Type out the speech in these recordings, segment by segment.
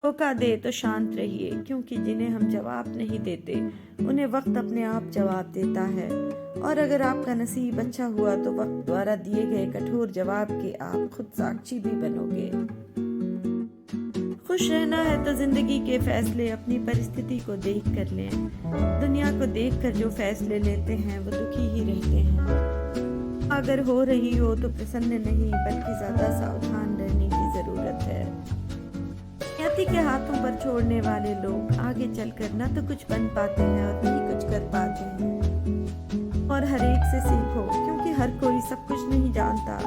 धोखा दे तो शांत रहिए, क्योंकि जिन्हें हम जवाब नहीं देते उन्हें वक्त अपने आप जवाब देता है। और अगर आपका नसीब अच्छा हुआ तो वक्त द्वारा दिए गए कठोर जवाब के आप खुद साक्षी भी बनोगे। खुश रहना है तो जिंदगी के फैसले अपनी परिस्थिति को देख कर लें। दुनिया को देख कर जो फैसले लेते हैं वो दुखी ही रहते हैं। अगर हो रही हो तो प्रसन्न नहीं बल्कि ज्यादा सावधान रहने की जरूरत है। नियति के हाथों पर छोड़ने वाले लोग आगे चलकर न तो कुछ बन पाते हैं और नहीं कुछ कर पाते हैं। और हर एक से सीखो, क्योंकि हर कोई सब कुछ नहीं जानता,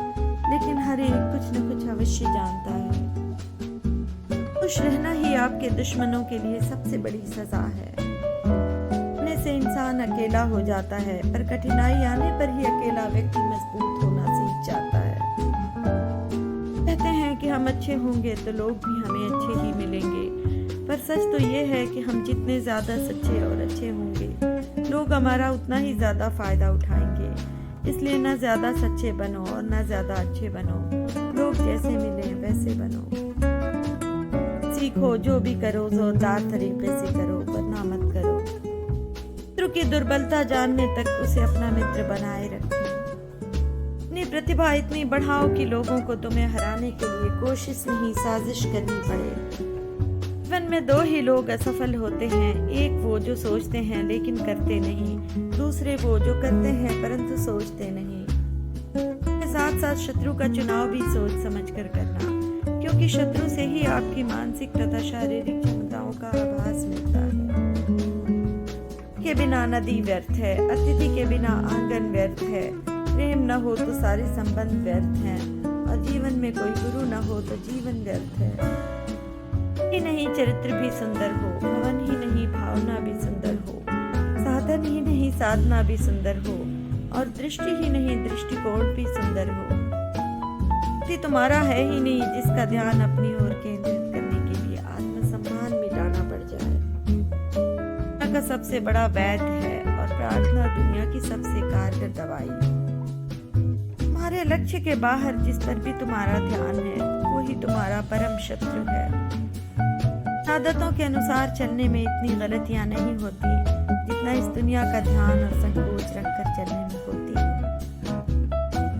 लेकिन हर एक कुछ न कुछ अवश्य जानता है। खुश रहना ही आपके दुश्मनों के लिए सबसे बड़ी सजा है। अपने से इंसान अकेला हो जाता है, पर कठिनाई आने पर ही अकेला व्यक्ति मजबूत होना सीख जाता है। कहते हैं कि हम अच्छे होंगे तो लोग भी हमें अच्छे ही मिलेंगे, पर सच तो ये है कि हम जितने ज्यादा सच्चे और अच्छे होंगे लोग हमारा उतना ही ज्यादा फायदा उठाएंगे। इसलिए ना ज्यादा सच्चे बनो और ना ज्यादा अच्छे बनो। लोग जैसे मिले वैसे बनो। सीखो, जो भी करो जोरदार तरीके से करो, वरना मत करो। मित्र की दुर्बलता जानने तक उसे अपना मित्र बनाए रखें। अपनी प्रतिभा इतनी बढ़ाओ कि लोगों को तुम्हें हराने के लिए कोशिश नहीं साजिश करनी पड़े। जीवन में दो ही लोग असफल होते हैं, एक वो जो सोचते हैं लेकिन करते नहीं, दूसरे वो जो करते हैं परंतु सोचते नहीं। साथ साथ शत्रु का चुनाव भी सोच समझ कर करना, क्योंकि शत्रु से ही आपकी मानसिक तथा शारीरिक क्षमताओं का आभास मिलता है। के बिना नदी व्यर्थ है, अतिथि के बिना आंगन व्यर्थ है, प्रेम न हो तो सारे संबंध व्यर्थ हैं, और जीवन में कोई गुरु न हो तो जीवन व्यर्थ है। ही नहीं चरित्र भी सुंदर हो, भवन ही नहीं भावना भी सुंदर हो, साधन ही नहीं साधना भी सुंदर हो, और दृष्टि ही नहीं दृष्टिकोण भी सुंदर हो। तुम्हारा है ही नहीं जिसका ध्यान अपनी ओर केंद्रित करने के लिए आत्मसम्मान मिटाना पड़ जाए। दुनिया का सबसे बड़ा वैद्य है और प्रार्थना दुनिया की सबसे कारगर दवाई। तुम्हारे लक्ष्य के बाहर जिस पर भी तुम्हारा ध्यान है वही तुम्हारा परम शत्रु है। आदतों के अनुसार चलने में इतनी गलतियां नहीं होती जितना इस दुनिया का ध्यान और संकोच रखकर चलने में होती।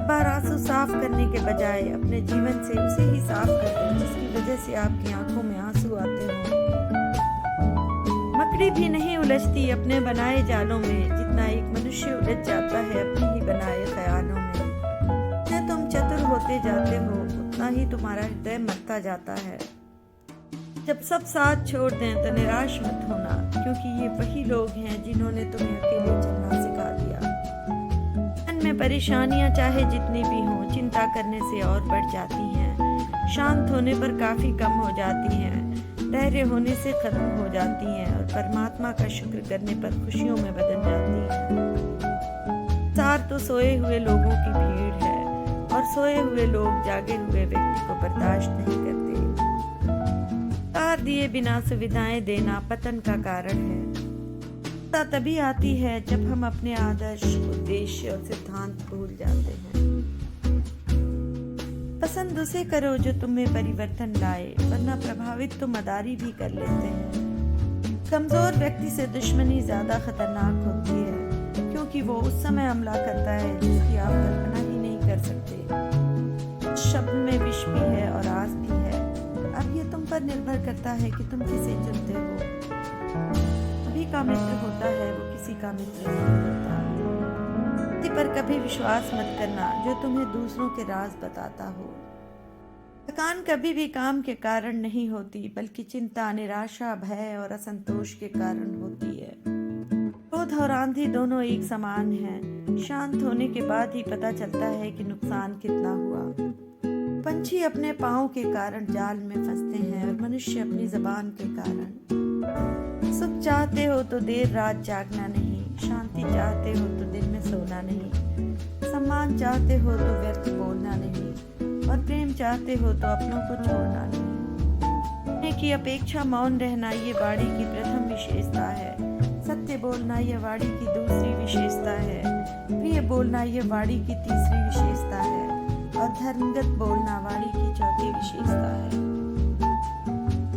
बार आंसू साफ करने के बजाय अपने जीवन से उसे ही साफ कर दो जिसकी वजह से आपकी आंखों में आंसू आते हो। मकड़ी भी नहीं उलझती अपने बनाए जालों में जितना एक मनुष्य उलझ जाता है अपने ही बनाए ख्यालों में। जितना तुम चतुर होते जाते हो उतना ही तुम्हारा हृदय मरता जाता है। जब सब साथ छोड़ दें तो निराश मत होना, क्योंकि ये वही लोग हैं जिन्होंने तुम्हें अकेले चलना सिखा दिया। मन में परेशानियां चाहे जितनी भी हों, चिंता करने से और बढ़ जाती हैं। शांत होने पर काफी कम हो जाती हैं, धैर्य होने से खत्म हो जाती हैं, और परमात्मा का शुक्र करने पर खुशियों में बदल जाती हैं। सार तो सोए हुए लोगों की भीड़ है, और सोए हुए लोग जागे हुए व्यक्ति को बर्दाश्त नहीं करते। तार दिए बिना सुविधाएं देना पतन का कारण है। तभी आती है जब हम अपने आदर्श, उद्देश्य और सिद्धांत भूल जाते हैं। पसंद उसे करो जो तुम्हें परिवर्तन लाए, वरना प्रभावित तो मदारी भी कर लेते हैं। कमजोर व्यक्ति से दुश्मनी ज्यादा खतरनाक होती है, क्योंकि वो उस समय हमला करता है जिसकी आप कल्पना ही नहीं कर सकते। शब्द में विष भी है और आस भी है। अब ये तुम पर निर्भर करता है कि तुम किसे चुनते हो। सभी का मित्र होता है, वो किसी का मित्र नहीं होता। किसी पर कभी विश्वास मत करना जो तुम्हें दूसरों के राज बताता हो। थकान कभी भी काम के कारण नहीं होती, बल्कि चिंता, निराशा, भय और असंतोष के कारण होती है। क्रोध और आंधी दोनों एक समान हैं। शांत होने के बाद ही पता चलता है कि नुकसान कितना हुआ। पंछी अपने पाँव के कारण जाल में फंसते हैं और मनुष्य अपनी जुबान के कारण। सुख चाहते हो तो देर रात जागना नहीं, शांति चाहते हो तो दिन में सोना नहीं, सम्मान चाहते हो तो व्यर्थ बोलना नहीं, और प्रेम चाहते हो तो अपनों को छोड़ना नहीं। की अपेक्षा मौन रहना ये वाणी की प्रथम विशेषता है। सत्य बोलना यह वाणी की दूसरी विशेषता है। प्रिय बोलना यह वाणी की तीसरी विशेषता है, और धर्मगत बोलना वाणी की चौथी विशेषता है।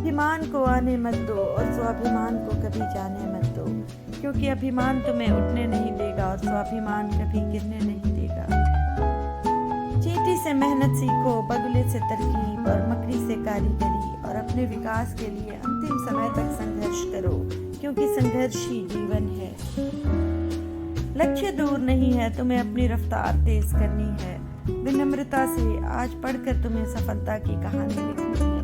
अभिमान को आने मत दो और स्वाभिमान को कभी जाने मत दो, क्योंकि अभिमान तुम्हें उठने नहीं देगा और स्वाभिमान कभी गिरने नहीं देगा। चींटी से मेहनत सीखो, बगुले से तरकीब और मकड़ी से कारीगरी, और अपने विकास के लिए अंतिम समय तक संघर्ष करो, क्योंकि संघर्ष ही जीवन है। लक्ष्य दूर नहीं है, तुम्हें अपनी रफ्तार तेज करनी है। विनम्रता से आज पढ़कर तुम्हें सफलता की कहानी लिखनी है।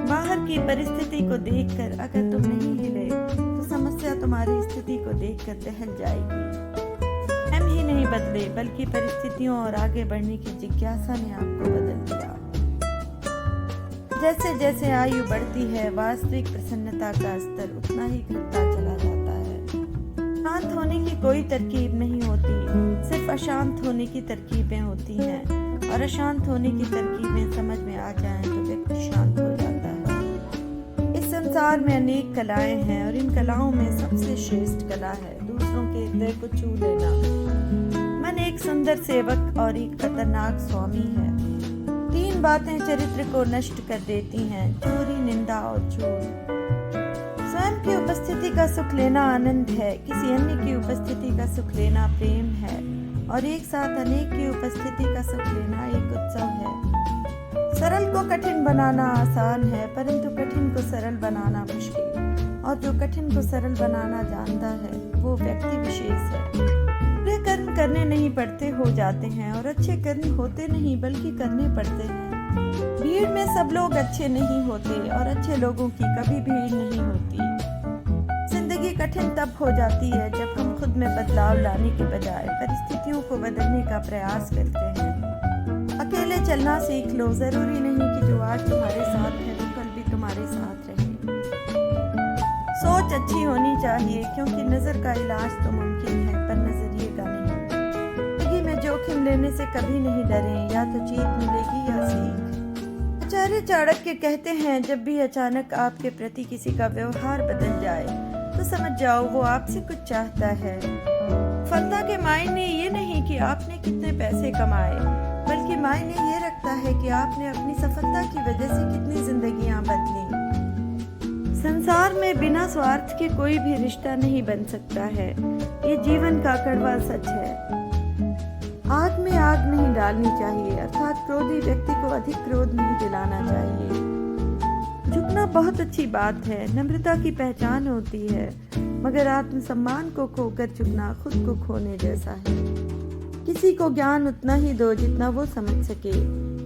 बाहर की परिस्थिति को देखकर अगर तुम नहीं हिले तो समस्या तुम्हारी स्थिति को देखकर दहल जाएगी। हम ही नहीं बदले, बल्कि परिस्थितियों और आगे बढ़ने की जिज्ञासा ने आपको बदल दिया। जैसे जैसे आयु बढ़ती है, वास्तविक प्रसन्नता का स्तर उतना ही घटता चला जाता है। शांत होने की कोई तरकीब नहीं होती, सिर्फ अशांत होने की तरकीबें होती हैं, और अशांत होने की तरकीबें समझ में आ जाएं तो व्यक्ति शांत हो जाता है। इस संसार में अनेक कलाएं हैं, और इन कलाओं में सबसे श्रेष्ठ कला है दूसरों के हृदय को छू लेना। मन एक सुंदर सेवक और एक खतरनाक स्वामी है। 3 बातें चरित्र को नष्ट कर देती हैं: चोरी, निंदा और झूठ। स्वयं की उपस्थिति का सुख लेना आनंद है, किसी अन्य की उपस्थिति का सुख लेना प्रेम है, और एक साथ अनेक की उपस्थिति का सुख लेना एक उत्सव है। सरल को कठिन बनाना आसान है, परंतु कठिन को सरल बनाना मुश्किल, और जो कठिन को सरल बनाना जानता है वो व्यक्ति विशेष है। बुरे कर्म करने नहीं पड़ते, हो जाते हैं, और अच्छे कर्म होते नहीं बल्कि करने पड़ते हैं। भीड़ में सब लोग अच्छे नहीं होते, और अच्छे लोगों की कभी भीड़ नहीं होती। जिंदगी कठिन तब हो जाती है जब हम खुद में बदलाव लाने के बजाय परिस्थितियों को बदलने का प्रयास करते हैं। अकेले चलना सीख लो, जरूरी नहीं कि जो आज तुम्हारे साथ है वो कल भी तुम्हारे साथ रहे। सोच अच्छी होनी चाहिए, क्योंकि नजर का इलाज तो मुमकिन है पर नजरिए का नहीं। जिंदगी में जोखिम लेने से कभी नहीं डरें, या तो जीत मिलेगी या सीख। आचार्य चाणक्य कहते हैं, जब भी अचानक आपके प्रति किसी का व्यवहार बदल जाए तो समझ जाओ वो आपसे कुछ चाहता है। सफलता के मायने ये नहीं कि आपने कितने पैसे कमाए, बल्कि मायने ये रखता है कि आपने अपनी सफलता की वजह से कितनी जिंदगियां बदली। संसार में बिना स्वार्थ के कोई भी रिश्ता नहीं बन सकता है, ये जीवन का कड़वा सच है। आग में आग नहीं डालनी चाहिए, अर्थात क्रोधी व्यक्ति को अधिक क्रोध नहीं दिलाना चाहिए। झुकना बहुत अच्छी बात है, नम्रता की पहचान होती है, मगर आत्मसम्मान को खोकर झुकना खुद को खोने जैसा है। किसी को ज्ञान उतना ही दो जितना वो समझ सके,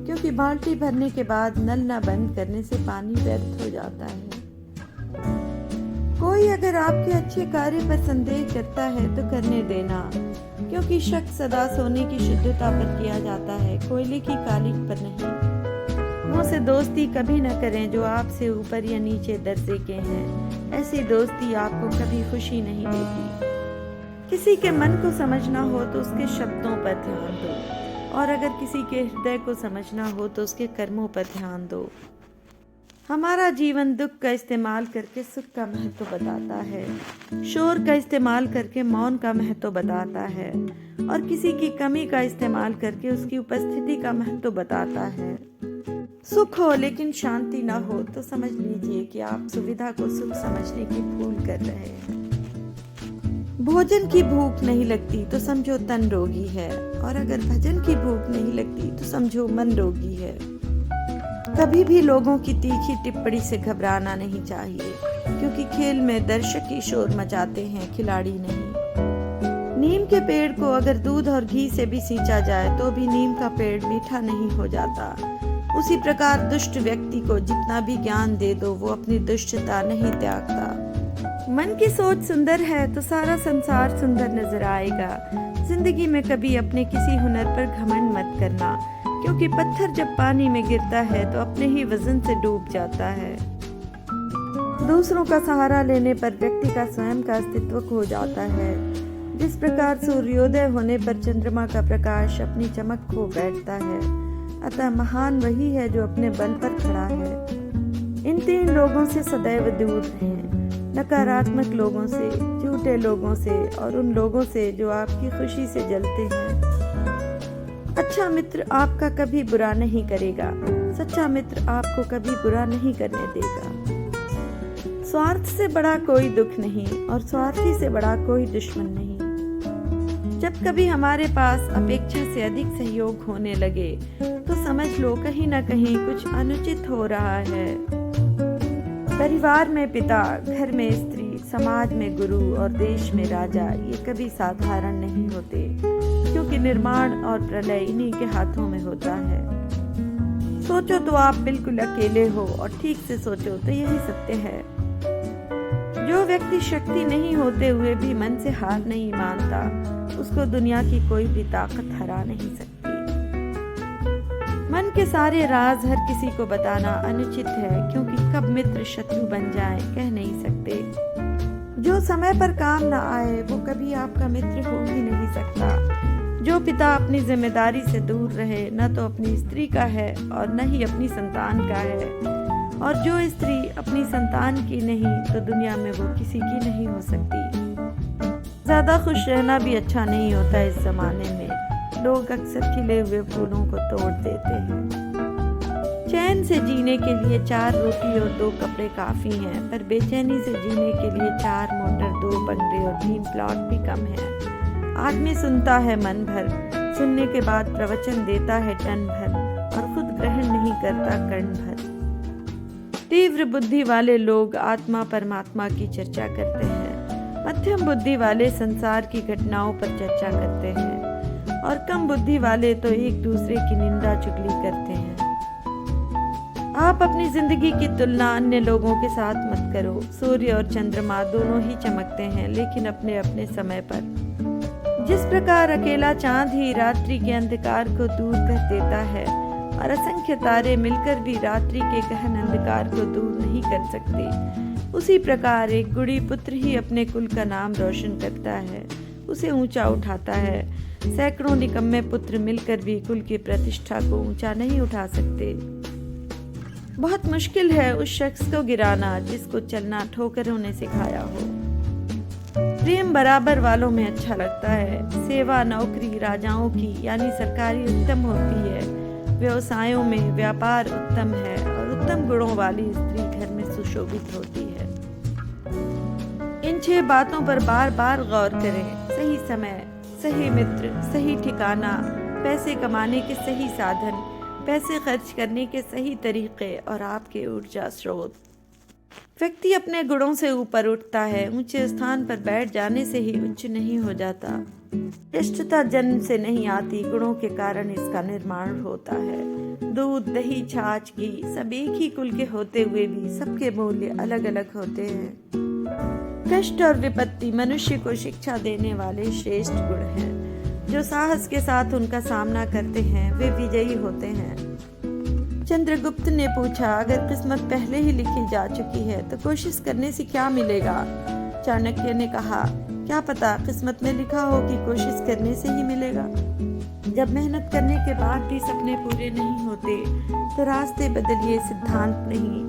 क्योंकि बाल्टी भरने के बाद नल न बंद करने से पानी व्यर्थ हो जाता है। कोई अगर आपके अच्छे कार्य पर संदेह करता है तो करने देना, क्योंकि शक सदा सोने की शुद्धता पर किया जाता है, कोयले की कालिख पर नहीं। मुझसे दोस्ती कभी न करें जो आपसे ऊपर या नीचे दर्जे के हैं, ऐसी दोस्ती आपको कभी खुशी नहीं देती। किसी के मन को समझना हो तो उसके शब्दों पर ध्यान दो, और अगर किसी के हृदय को समझना हो तो उसके कर्मों पर ध्यान दो। हमारा जीवन दुख का इस्तेमाल करके सुख का महत्व बताता है, शोर का इस्तेमाल करके मौन का महत्व बताता है, और किसी की कमी का इस्तेमाल करके उसकी उपस्थिति का महत्व बताता है। सुख हो लेकिन शांति ना हो तो समझ लीजिए कि आप सुविधा को सुख समझने की भूल कर रहे हैं। भोजन की भूख नहीं लगती तो समझो तन रोगी है, और अगर भजन की भूख नहीं लगती तो समझो मन रोगी है। कभी भी लोगों की तीखी टिप्पणी से घबराना नहीं चाहिए, क्योंकि खेल में दर्शक ही शोर मचाते हैं, खिलाड़ी नहीं। नीम के पेड़ को अगर दूध और घी से भी सींचा जाए तो भी नीम का पेड़ मीठा नहीं हो जाता। उसी प्रकार दुष्ट व्यक्ति को जितना भी ज्ञान दे दो वो अपनी दुष्टता नहीं त्यागता। मन की सोच सुंदर है तो सारा संसार सुंदर नजर आएगा। जिंदगी में कभी अपने किसी हुनर पर घमंड मत करना, क्योंकि पत्थर जब पानी में गिरता है तो अपने ही वजन से डूब जाता है। दूसरों का सहारा लेने पर व्यक्ति का स्वयं का अस्तित्व खो जाता है। जिस प्रकार सूर्योदय होने पर चंद्रमा का प्रकाश अपनी चमक खो बैठता है, अतः महान वही है जो अपने बल पर खड़ा है। इन 3 लोगों से सदैव दूर रहें, नकारात्मक लोगों से, झूठे लोगों से, और उन लोगों से जो आपकी खुशी से जलते हैं। अच्छा मित्र आपका कभी बुरा नहीं करेगा, सच्चा मित्र आपको कभी बुरा नहीं करने देगा। स्वार्थ से बड़ा कोई दुख नहीं और स्वार्थी से बड़ा कोई दुश्मन नहीं। जब कभी हमारे पास अपेक्षा से अधिक सहयोग होने लगे तो समझ लो कहीं ना कहीं कुछ अनुचित हो रहा है। परिवार में पिता, घर में स्त्री, समाज में गुरु और देश में राजा ये कभी साधारण नहीं होते, क्योंकि निर्माण और प्रलय इन्हीं के हाथों में होता है। सोचो तो आप बिल्कुल अकेले हो और ठीक से सोचो तो यही सत्य है। जो व्यक्ति शक्ति नहीं होते हुए भी मन से हार नहीं मानता, उसको दुनिया की कोई भी ताकत हरा नहीं सकती। मन के सारे राज हर किसी को बताना अनुचित है, क्योंकि कब मित्र शत्रु बन जाए कह नहीं सकते। जो समय पर काम ना आए वो कभी आपका मित्र हो ही नहीं सकता। जो पिता अपनी जिम्मेदारी से दूर रहे न तो अपनी स्त्री का है और न ही अपनी संतान का है, और जो स्त्री अपनी संतान की नहीं तो दुनिया में वो किसी की नहीं हो सकती। ज्यादा खुश रहना भी अच्छा नहीं होता। इस जमाने में लोग अक्सर खिले हुए फूलों को तोड़ देते हैं। चैन से जीने के लिए 4 रोटी और 2 कपड़े काफी हैं, पर बेचैनी से जीने के लिए 4 मोटर, 2 बंगले और 3 प्लॉट भी कम है। आदमी सुनता है मन भर, सुनने के बाद प्रवचन देता है टन भर, और खुद ग्रहण नहीं करता कर्ण भर। तीव्र बुद्धि वाले लोग आत्मा परमात्मा की चर्चा करते हैं, मध्यम बुद्धि वाले संसार की घटनाओं पर चर्चा करते हैं, और कम बुद्धि वाले तो एक दूसरे की निंदा चुगली करते हैं। आप अपनी जिंदगी की तुलना अन्य लोगों के साथ मत करो। सूर्य और चंद्रमा दोनों ही चमकते हैं, लेकिन अपने अपने समय पर। जिस प्रकार अकेला चांद ही रात्रि के अंधकार को दूर कर देता है, और असंख्य तारे मिलकर भी रात्रि के गहन अंधकार को दूर नहीं कर सकते, उसी प्रकार एक गुड़ी पुत्र ही अपने कुल का नाम रोशन करता है, उसे ऊंचा उठाता है। सैकड़ों निकम्मे पुत्र मिलकर भी कुल की प्रतिष्ठा को ऊंचा नहीं उठा सकते। बहुत मुश्किल है उस शख्स को गिराना जिसको चलना ठोकरों ने सिखाया हो। प्रेम बराबर वालों में अच्छा लगता है। सेवा नौकरी राजाओं की यानी सरकारी उत्तम होती है। व्यवसायों में व्यापार उत्तम है, और उत्तम गुणों वाली स्त्री घर में सुशोभित होती है। इन 6 बातों पर बार बार गौर करें। सही समय, सही मित्र, सही ठिकाना, पैसे कमाने के सही साधन, पैसे खर्च करने के सही तरीके, और आपके ऊर्जा स्रोत। व्यक्ति अपने गुणों से ऊपर उठता है, ऊंचे स्थान पर बैठ जाने से ही उच्च नहीं हो जाता। श्रेष्ठता जन्म से नहीं आती, गुणों के कारण इसका निर्माण होता है। दूध, दही, छाछ, घी सब एक ही कुल के होते हुए भी सबके मूल्य अलग अलग होते हैं। कष्ट और विपत्ति मनुष्य को शिक्षा देने वाले श्रेष्ठ गुण हैं। जो साहस के साथ उनका सामना करते हैं वे विजयी होते हैं। चंद्रगुप्त ने पूछा, अगर किस्मत पहले ही लिखी जा चुकी है तो कोशिश करने से क्या मिलेगा? चाणक्य ने कहा, क्या पता किस्मत में लिखा हो कि कोशिश करने से ही मिलेगा। जब मेहनत करने के बाद भी सपने पूरे नहीं होते तो रास्ते बदलिए, सिद्धांत नहीं,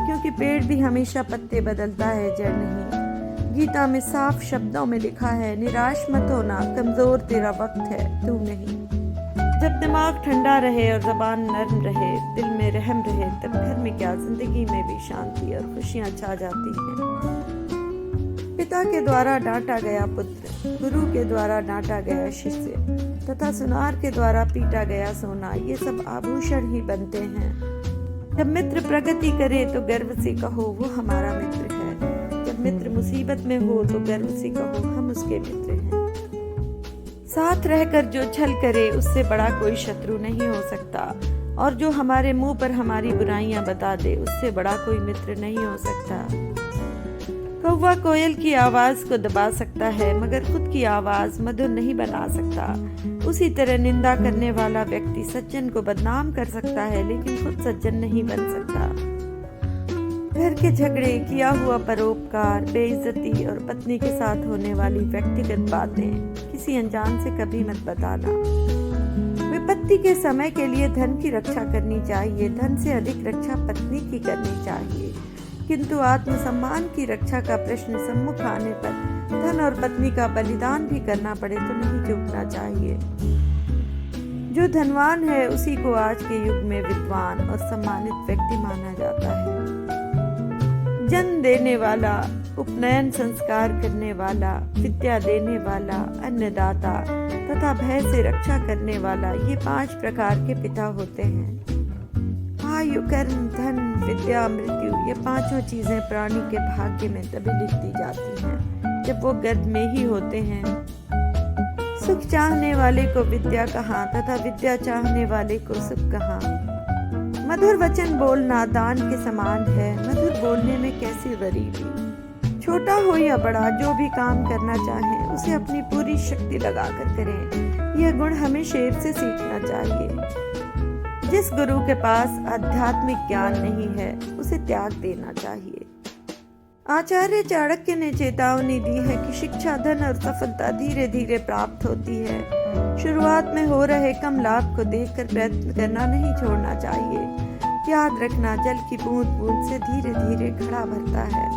क्योंकि पेड़ भी हमेशा पत्ते बदलता है, जड़ नहीं। गीता में साफ शब्दों में लिखा है, निराश मत होना, कमजोर तेरा वक्त है, तू नहीं। जब दिमाग ठंडा रहे और ज़बान नर्म रहे, दिल में रहम रहे, तब घर में क्या जिंदगी में भी शांति और खुशियां छा जाती हैं। पिता के द्वारा डांटा गया पुत्र, गुरु के द्वारा डांटा गया शिष्य, तथा सुनार के द्वारा पीटा गया सोना, ये सब आभूषण ही बनते हैं। जब मित्र प्रगति करे तो गर्व से कहो वो हमारा मित्र है। जब मित्र मुसीबत में हो तो गर्व से कहो हम उसके मित्र हैं। साथ रहकर जो छल करे उससे बड़ा कोई शत्रु नहीं हो सकता, और जो हमारे मुंह पर हमारी बुराइयां बता दे उससे बड़ा कोई मित्र नहीं हो सकता। कौवा कोयल की आवाज को दबा सकता है, मगर खुद की आवाज मधुर नहीं बना सकता। उसी तरह निंदा करने वाला व्यक्ति सज्जन को बदनाम कर सकता है, लेकिन खुद सज्जन नहीं बन सकता। घर के झगड़े, किया हुआ परोपकार, बेइज्जती और पत्नी के साथ होने वाली व्यक्तिगत बातें किसी अनजान से कभी मत बताना। विपत्ति के समय के लिए धन की रक्षा करनी चाहिए, धन से अधिक रक्षा पत्नी की करनी चाहिए, किंतु आत्मसम्मान की रक्षा का प्रश्न सम्मुख आने पर धन और पत्नी का बलिदान भी करना पड़े तो नहीं चूकना चाहिए। जो धनवान है उसी को आज के युग में विद्वान और सम्मानित व्यक्ति माना जाता है। जन्म देने वाला, उपनयन संस्कार करने वाला, विद्या देने वाला, अन्नदाता तथा भय से रक्षा करने वाला, ये 5 प्रकार के पिता होते हैं। आयु, कर्म, धन, विद्या, मृत्यु, ये 5 चीजें प्राणी के भाग्य में तभी लिख दी जाती हैं जब वो गर्भ में ही होते हैं। सुख चाहने वाले को विद्या कहाँ तथा विद्या चाहने वाले को सुख कहाँ। मधुर वचन बोलना दान के समान है। मधुर बोलने में कैसी गरीबी। छोटा हो या बड़ा, जो भी काम करना चाहे उसे अपनी पूरी शक्ति लगाकर करें। यह गुण हमें शेर से सीखना चाहिए। जिस गुरु के पास आध्यात्मिक ज्ञान नहीं है उसे त्याग देना चाहिए। आचार्य चाणक्य ने चेतावनी दी है कि शिक्षा, धन और सफलता धीरे धीरे प्राप्त होती है। शुरुआत में हो रहे कम लाभ को देखकर प्रयत्न करना नहीं छोड़ना चाहिए। याद रखना, जल की बूंद बूंद से धीरे धीरे घड़ा भरता है।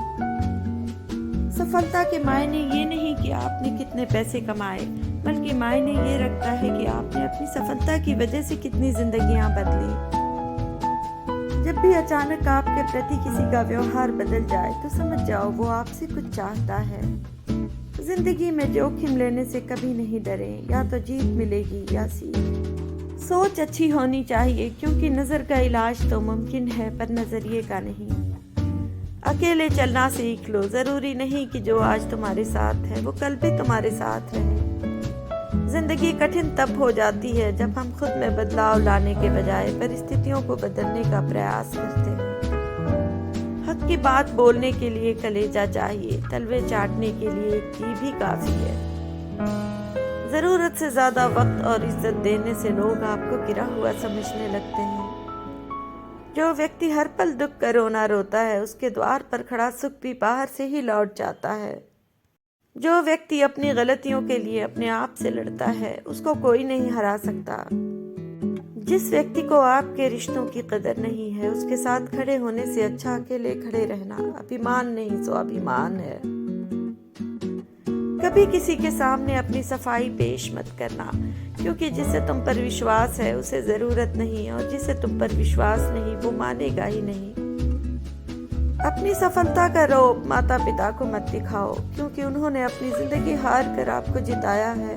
सफलता के मायने ये नहीं कि आपने कितने पैसे कमाए, बल्कि मायने ये रखता है कि आपने अपनी सफलता की वजह से कितनी जिंदगियां बदली। जब भी अचानक आपके प्रति किसी का व्यवहार बदल जाए तो समझ जाओ वो आपसे कुछ चाहता है। जिंदगी में जोखिम लेने से कभी नहीं डरें, या तो जीत मिलेगी या सीख। सोच अच्छी होनी चाहिए, क्योंकि नजर का इलाज तो मुमकिन है पर नजरिए का नहीं। अकेले चलना सीख लो। जरूरी नहीं कि जो आज तुम्हारे साथ है वो कल भी तुम्हारे साथ रहे। जिंदगी कठिन तब हो जाती है जब हम खुद में बदलाव लाने के बजाय परिस्थितियों को बदलने का प्रयास करते हैं। हक की बात बोलने के लिए कलेजा चाहिए, तलवे चाटने के लिए एक जीभ ही काफी है। जरूरत से ज्यादा वक्त और इज्जत देने से लोग आपको गिरा हुआ समझने लगते हैं। जो व्यक्ति हर पल दुख का रोना रोता है उसके द्वार पर खड़ा सुख भी बाहर से ही लौट जाता है। जो व्यक्ति अपनी गलतियों के लिए अपने आप से लड़ता है उसको कोई नहीं हरा सकता। जिस व्यक्ति को आपके रिश्तों की कदर नहीं है उसके साथ खड़े होने से अच्छा अकेले खड़े रहना अभिमान नहीं स्वाभिमान है। कभी किसी के सामने अपनी सफाई पेश मत करना, क्योंकि जिसे तुम पर विश्वास है उसे जरूरत नहीं, और जिसे तुम पर विश्वास नहीं वो मानेगा ही नहीं। अपनी सफलता का रौब माता पिता को मत दिखाओ, क्योंकि उन्होंने अपनी जिंदगी हार कर आपको जिताया है।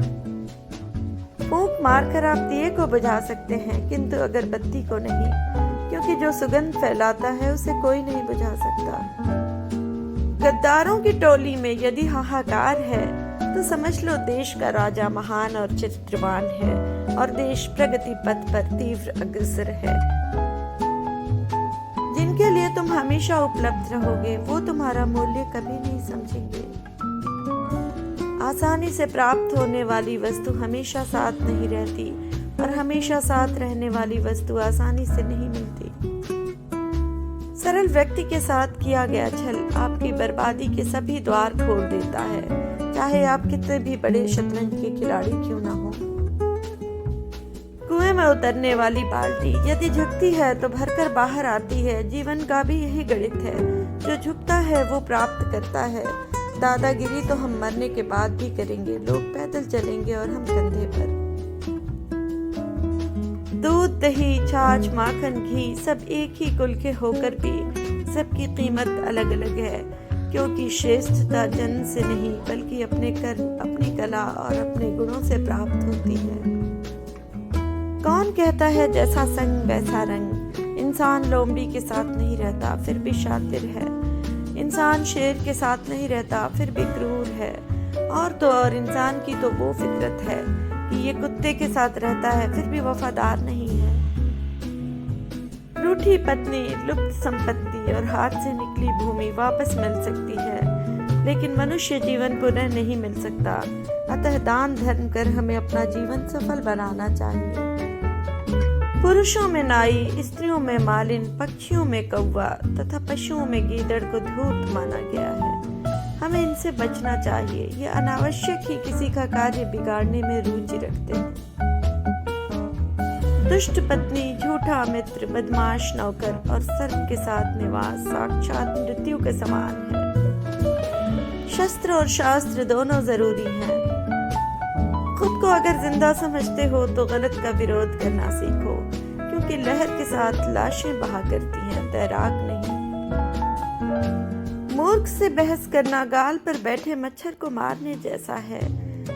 फूंक मारकर आप दिए को बुझा सकते हैं, किंतु अगरबत्ती को नहीं, क्योंकि जो सुगंध फैलाता है उसे कोई नहीं बुझा सकता। गद्दारों की टोली में यदि हाहाकार है तो समझ लो देश का राजा महान और चरित्रवान है और देश प्रगति पथ पर तीव्र अग्रसर है। जिनके लिए तुम हमेशा उपलब्ध रहोगे वो तुम्हारा मूल्य कभी नहीं समझेंगे। आसानी से प्राप्त होने वाली वस्तु हमेशा साथ नहीं रहती, और हमेशा साथ रहने वाली वस्तु आसानी से नहीं मिलती। सरल व्यक्ति के साथ किया गया छल आपकी बर्बादी के सभी द्वार खोल देता है, चाहे आप कितने भी बड़े शतरंज के खिलाड़ी क्यों ना हो। कुएं में उतरने वाली बाल्टी यदि झुकती है तो भरकर बाहर आती है। जीवन का भी यही गणित है, जो झुकता है वो प्राप्त करता है। दादागिरी तो हम मरने के बाद भी करेंगे, लोग पैदल चलेंगे और हम कंधे पर। दूध, दही, छाछ, माखन, घी सब एक ही कुल के होकर भी सबकी कीमत अलग अलग है, क्योंकि श्रेष्ठता जन्म से नहीं बल्कि अपने कर्म, अपनी कला और अपने गुणों से प्राप्त होती है। कौन कहता है जैसा संग वैसा रंग। इंसान लोमड़ी के साथ नहीं रहता फिर भी शातिर है। इंसान शेर के साथ नहीं रहता फिर भी क्रूर है। और तो और इंसान की तो वो फितरत है कि ये कुत्ते के साथ रहता है फिर भी वफादार नहीं है। रूठी पत्नी, लुप्त संपत्ति और हाथ से निकली भूमि वापस मिल सकती है, लेकिन मनुष्य जीवन पुनः नहीं मिल सकता। अतः दान धर्म कर हमें अपना जीवन सफल बनाना चाहिए। पुरुषों में नाई, स्त्रियों में मालिन, पक्षियों में कौवा तथा पशुओं में गीदड़ को धूर्त माना गया है। हमें इनसे बचना चाहिए। ये अनावश्यक ही किसी का कार्य बिगाड़ने में रुचि रखते हैं। दुष्ट पत्नी, झूठा मित्र, बदमाश नौकर और सर्प के साथ निवास साक्षात मृत्यु के समान है। शस्त्र और शास्त्र दोनों जरूरी हैं, खुद को अगर जिंदा समझते हो तो गलत का विरोध करना सीखो, क्योंकि लहर के साथ लाशें बहा करती हैं, तैराक नहीं। मूर्ख से बहस करना गाल पर बैठे मच्छर को मारने जैसा है।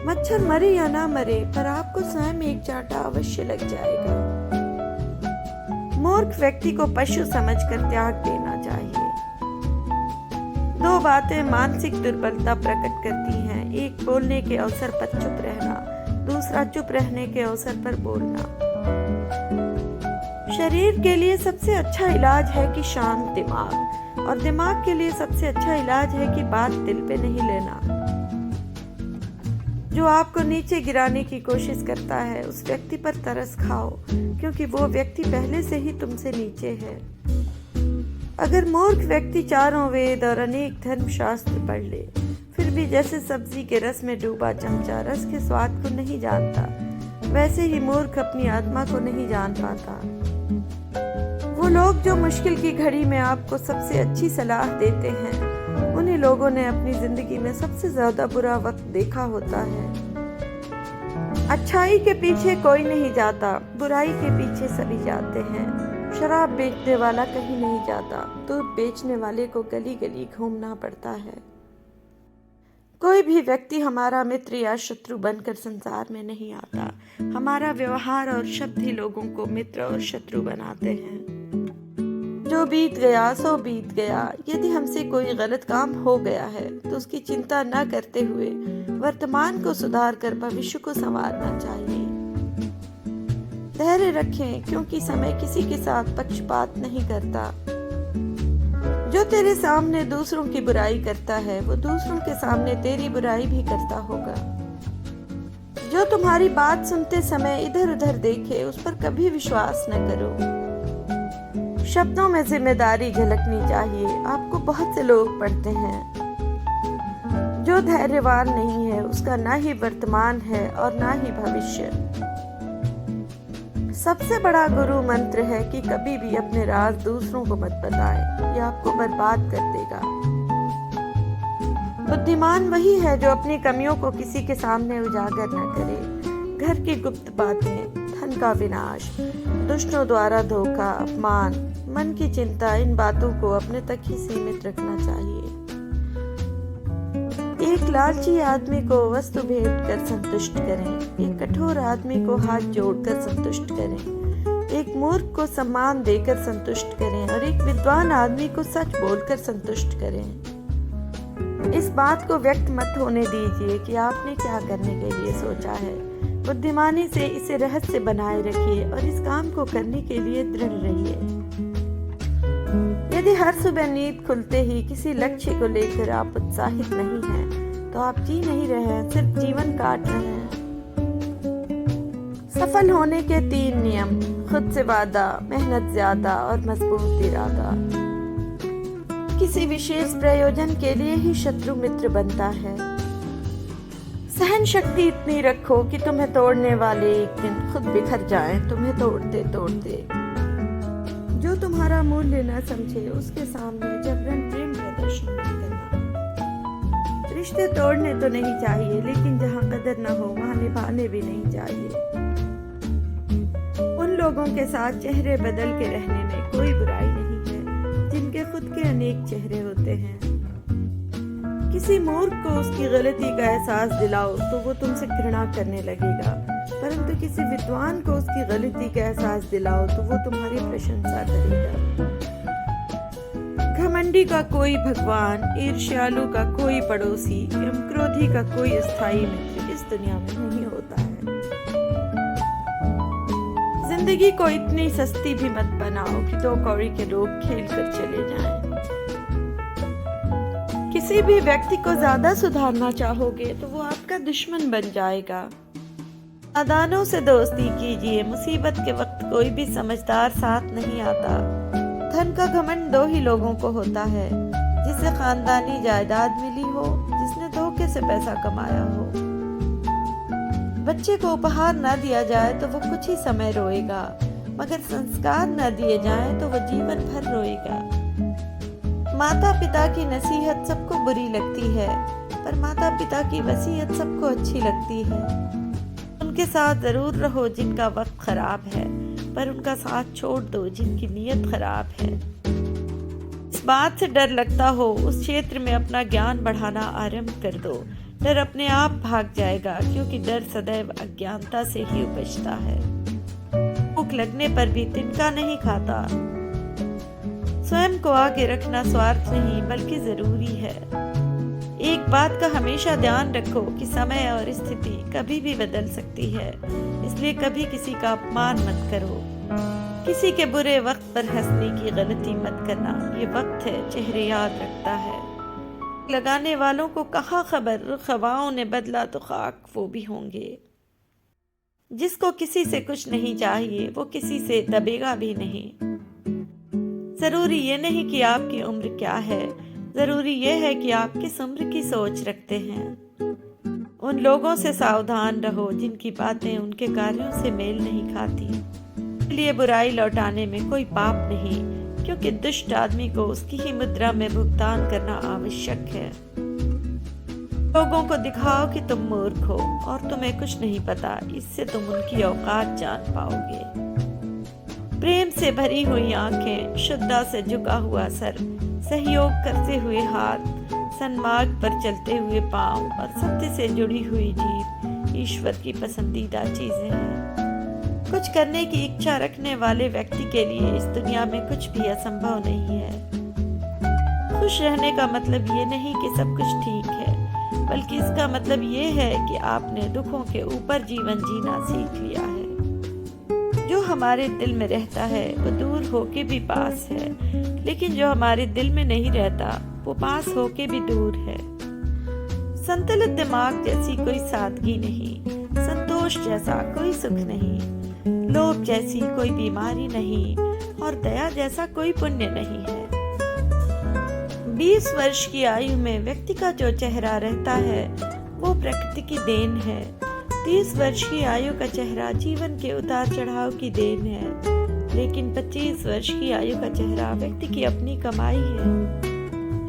मच्छर मरे या ना मरे, पर आपको स्वयं एक चांटा अवश्य लग जाएगा। मूर्ख व्यक्ति को पशु समझकर त्याग देना चाहिए। दो बातें मानसिक दुर्बलता प्रकट करती हैं, एक बोलने के अवसर पर चुप रहना, दूसरा चुप रहने के अवसर पर बोलना। शरीर के लिए सबसे अच्छा इलाज है कि शांत दिमाग, और दिमाग के लिए सबसे अच्छा इलाज है कि बात दिल पे नहीं लेना। जो आपको नीचे गिराने की कोशिश करता है उस व्यक्ति पर तरस खाओ, क्योंकि वो व्यक्ति पहले से ही तुमसे नीचे है। अगर मूर्ख व्यक्ति चारों वेद और अनेक धर्मशास्त्र पढ़ ले, फिर भी जैसे सब्जी के रस में डूबा चमचा रस के स्वाद को नहीं जानता, वैसे ही मूर्ख अपनी आत्मा को नहीं जान पाता। वो लोग जो मुश्किल की घड़ी में आपको सबसे अच्छी सलाह देते हैं, उन्हीं लोगों ने अपनी जिंदगी में सबसे ज्यादा बुरा वक्त देखा होता है। अच्छाई के पीछे कोई नहीं जाता, बुराई के पीछे सभी जाते हैं। शराब बेचने वाला कहीं नहीं जाता, दूध बेचने वाले को गली गली घूमना पड़ता है। कोई भी व्यक्ति हमारा मित्र या शत्रु बनकर संसार में नहीं आता। हमारा व्यवहार और शब्द ही लोगों को मित्र और शत्रु बनाते हैं। जो बीत गया सो बीत गया। यदि हमसे कोई गलत काम हो गया है तो उसकी चिंता न करते हुए वर्तमान को सुधार कर भविष्य को संवारना चाहिए। धैर्य रखें, क्योंकि समय किसी के साथ पक्षपात नहीं करता। जो तेरे सामने दूसरों की बुराई करता है वो दूसरों के सामने तेरी बुराई भी करता होगा। जो तुम्हारी बात सुनते समय इधर उधर देखे उस पर कभी विश्वास न करो। शब्दों में जिम्मेदारी झलकनी चाहिए। आपको बहुत से लोग पढ़ते हैं। जो धैर्यवान नहीं है उसका ना ही वर्तमान है और ना ही भविष्य। सबसे बड़ा गुरु मंत्र है कि कभी भी अपने राज दूसरों को मत बताएं, यह आपको बर्बाद कर देगा। बुद्धिमान वही है जो अपनी कमियों को किसी के सामने उजागर न करे। घर की गुप्त बातें, धन का विनाश, दुष्टों द्वारा धोखा, अपमान, मन की चिंता, इन बातों को अपने तक ही सीमित रखना चाहिए। एक लालची आदमी को वस्तु भेंट कर संतुष्ट करें, एक कठोर आदमी को हाथ जोड़कर संतुष्ट करें, एक मूर्ख को सम्मान देकर संतुष्ट करें और एक विद्वान आदमी को सच बोलकर संतुष्ट करें। इस बात को व्यक्त मत होने दीजिए कि आपने क्या करने के लिए सोचा है। बुद्धिमानी से इसे रहस्य बनाए रखिए और इस काम को करने के लिए दृढ़ रहिए। यदि हर सुबह नींद खुलते ही किसी लक्ष्य को लेकर आप उत्साहित नहीं हैं, तो आप जी नहीं रहे हैं, सिर्फ जीवन काट रहे हैं। सफल होने के 3 नियम: खुद से वादा, मेहनत ज्यादा और मजबूत इरादा। किसी विशेष प्रयोजन के लिए ही शत्रु मित्र बनता है। सहन शक्ति इतनी रखो कि तुम्हें तोड़ने वाले एक दिन खुद बिखर जाएं, तुम्हें तोड़ते तोड़ते। जो तुम्हारा मूल्य न समझे उसके सामने जबरन प्रेम प्रदर्शन न करना। रिश्ते तोड़ने तो नहीं चाहिए, लेकिन जहाँ कदर न हो वहाँ निभाने भी नहीं चाहिए। उन लोगों के साथ चेहरे बदल के रहने में कोई बुराई नहीं है, जिनके खुद के अनेक चेहरे होते हैं। किसी मूर्ख को उसकी गलती का एहसास दिलाओ तो वो तुमसे घृणा करने लगेगा, परंतु किसी विद्वान को उसकी गलती का एहसास दिलाओ तो वो तुम्हारी प्रशंसा करेगा। घमंडी का कोई भगवान, ईर्ष्यालु का कोई पड़ोसी एवं क्रोधी का कोई स्थायी मित्र इस दुनिया में नहीं होता है। जिंदगी को इतनी सस्ती भी मत बनाओ कि 2 कौड़ी के लोग खेल कर चले जाएं। किसी भी व्यक्ति को ज्यादा सुधारना चाहोगे तो वो आपका दुश्मन बन जाएगा। नादानों से दोस्ती कीजिए, मुसीबत के वक्त कोई भी समझदार साथ नहीं आता। धन का घमंड 2 ही लोगों को होता है, जिसे खानदानी जायदाद मिली हो, जिसने धोखे से पैसा कमाया हो। बच्चे को उपहार न दिया जाए तो वो कुछ ही समय रोएगा, मगर संस्कार न दिए जाएं तो वो जीवन भर रोएगा। माता पिता की नसीहत सबको बुरी लगती है, पर माता पिता की वसीयत सबको अच्छी लगती है। उनके साथ ज़रूर रहो जिनका वक्त ख़राब है, पर उनका साथ छोड़ दो जिनकी नीयत ख़राब है। इस बात से डर लगता हो उस क्षेत्र में अपना ज्ञान बढ़ाना आरंभ कर दो। डर अपने आप भाग जाएगा, क्योंकि डर सदैव अज्ञानता से ही उपजता है। भूख लगने पर भी तिनका नहीं खाता। स्वयं को आगे रखना स्वार्थ नहीं बल्कि ज़रूरी है। एक बात का हमेशा ध्यान रखो कि समय और स्थिति कभी भी बदल सकती है, इसलिए कभी किसी का अपमान मत करो। किसी के बुरे वक्त पर हंसने की गलती मत करना। ये वक्त है, चेहरे याद रखता है। लगाने वालों को कहाँ खबर, रुख हवाओं ने बदला तो खाक वो भी होंगे। जिसको किसी से कुछ नहीं चाहिए वो किसी से दबेगा भी नहीं। जरूरी ये नहीं कि आपकी उम्र क्या है, जरूरी ये है कि आप किस उम्र की सोच रखते हैं। उन लोगों से सावधान रहो जिनकी बातें उनके कार्यों से मेल नहीं खाती। इसलिए बुराई लौटाने में कोई पाप नहीं, क्योंकि दुष्ट आदमी को उसकी ही मुद्रा में भुगतान करना आवश्यक है। लोगों को दिखाओ कि तुम मूर्ख हो और तुम्हें कुछ नहीं पता, इससे तुम उनकी औकात जान पाओगे। प्रेम से भरी हुई आंखें, शुद्धता से झुका हुआ सर, सहयोग करते हुए हाथ, सन्मार्ग पर चलते हुए पांव और सत्य से जुड़ी हुई जीभ ईश्वर की पसंदीदा चीजें हैं। कुछ करने की इच्छा रखने वाले व्यक्ति के लिए इस दुनिया में कुछ भी असंभव नहीं है। खुश रहने का मतलब ये नहीं कि सब कुछ ठीक है, बल्कि इसका मतलब ये है कि आपने दुखों के ऊपर जीवन जीना सीख लिया है। जो हमारे दिल में रहता है वो दूर होके भी पास है, लेकिन जो हमारे दिल में नहीं रहता वो पास होके भी दूर है। संतुलित दिमाग जैसी कोई सादगी नहीं, संतोष जैसा कोई सुख नहीं, लोभ जैसी कोई बीमारी नहीं और दया जैसा कोई पुण्य नहीं है। 20 वर्ष की आयु में व्यक्ति का जो चेहरा रहता है वो प्रकृति की देन है। 30 वर्ष की आयु का चेहरा जीवन के उतार चढ़ाव की देन है, लेकिन 25 वर्ष की आयु का चेहरा व्यक्ति की अपनी कमाई है।